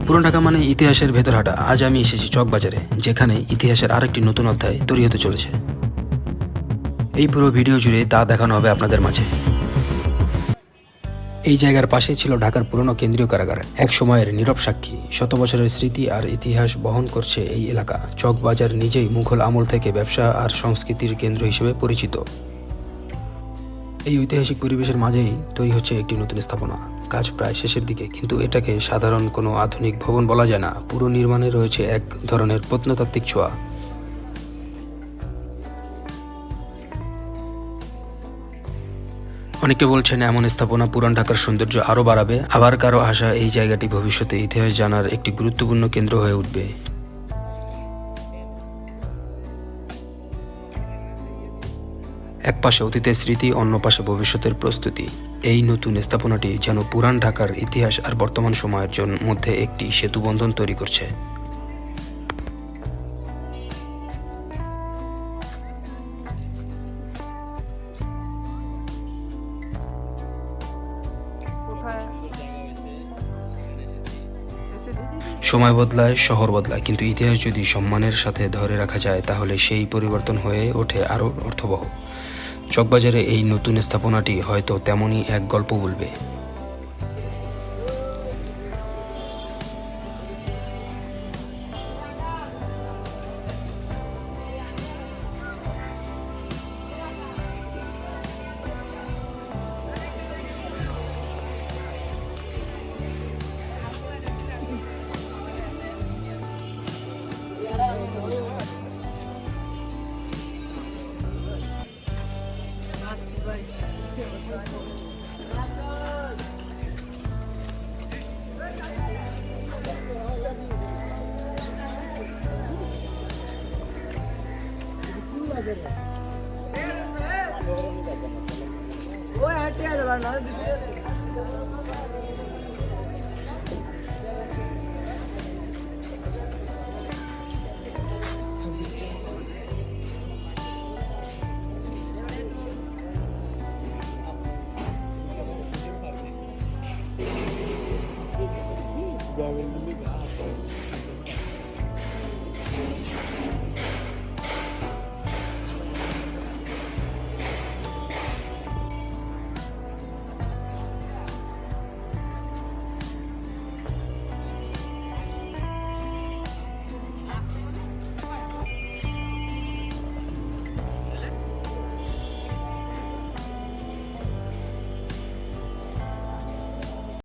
পুরান ঢাকা মানে ইতিহাসের ভেতর হাঁটা। আজ আমি এসেছি চকবাজারে, যেখানে ইতিহাসের আরেকটি নতুন অধ্যায় তৈরি হতে চলেছে। এই পুরো ভিডিও জুড়ে তা দেখানো হবে আপনাদের মাঝে। এই জায়গার পাশে ছিল ঢাকার পুরনো কেন্দ্রীয় কারাগার, এক সময়ের নীরব সাক্ষী। শত বছরের স্মৃতি আর ইতিহাস বহন করছে এই এলাকা। চকবাজার নিজেই মুঘল আমল থেকে ব্যবসা আর সংস্কৃতির কেন্দ্র হিসেবে পরিচিত। এই ঐতিহাসিক পরিবেশের মাঝেই তৈরি হচ্ছে একটি নতুন স্থাপনা। কাজ প্রায় শেষের দিকে, কিন্তু এটাকে সাধারণ কোনো আধুনিক ভবন বলা যায় না। পুরো নির্মাণে রয়েছে এক ধরনের প্রত্নতাত্ত্বিক ছোঁয়া। অনেকে বলছেন এমন স্থাপনা পুরান ঢাকার সৌন্দর্য আরও বাড়াবে, আবার কারো আশা এই জায়গাটি ভবিষ্যতে ইতিহাস জানার একটি গুরুত্বপূর্ণ কেন্দ্র হয়ে উঠবে। এক পাশে অতীতের স্মৃতি, অন্য পাশে ভবিষ্যতের প্রস্তুতি। এই নতুন স্থাপনাটি যেন পুরান ঢাকার ইতিহাস আর বর্তমান সময়ের মধ্যে একটি সেতুবন্ধন তৈরি করছে। সময় বদলায়, শহর বদলায়, কিন্তু ইতিহাস যদি সম্মানের সাথে ধরে রাখা যায় তাহলে সেই পরিবর্তন হয়ে ওঠে আরও অর্থবহ। চকবাজারে এই নতুন স্থাপনাটি হয়তো তেমনই এক গল্প বলবে।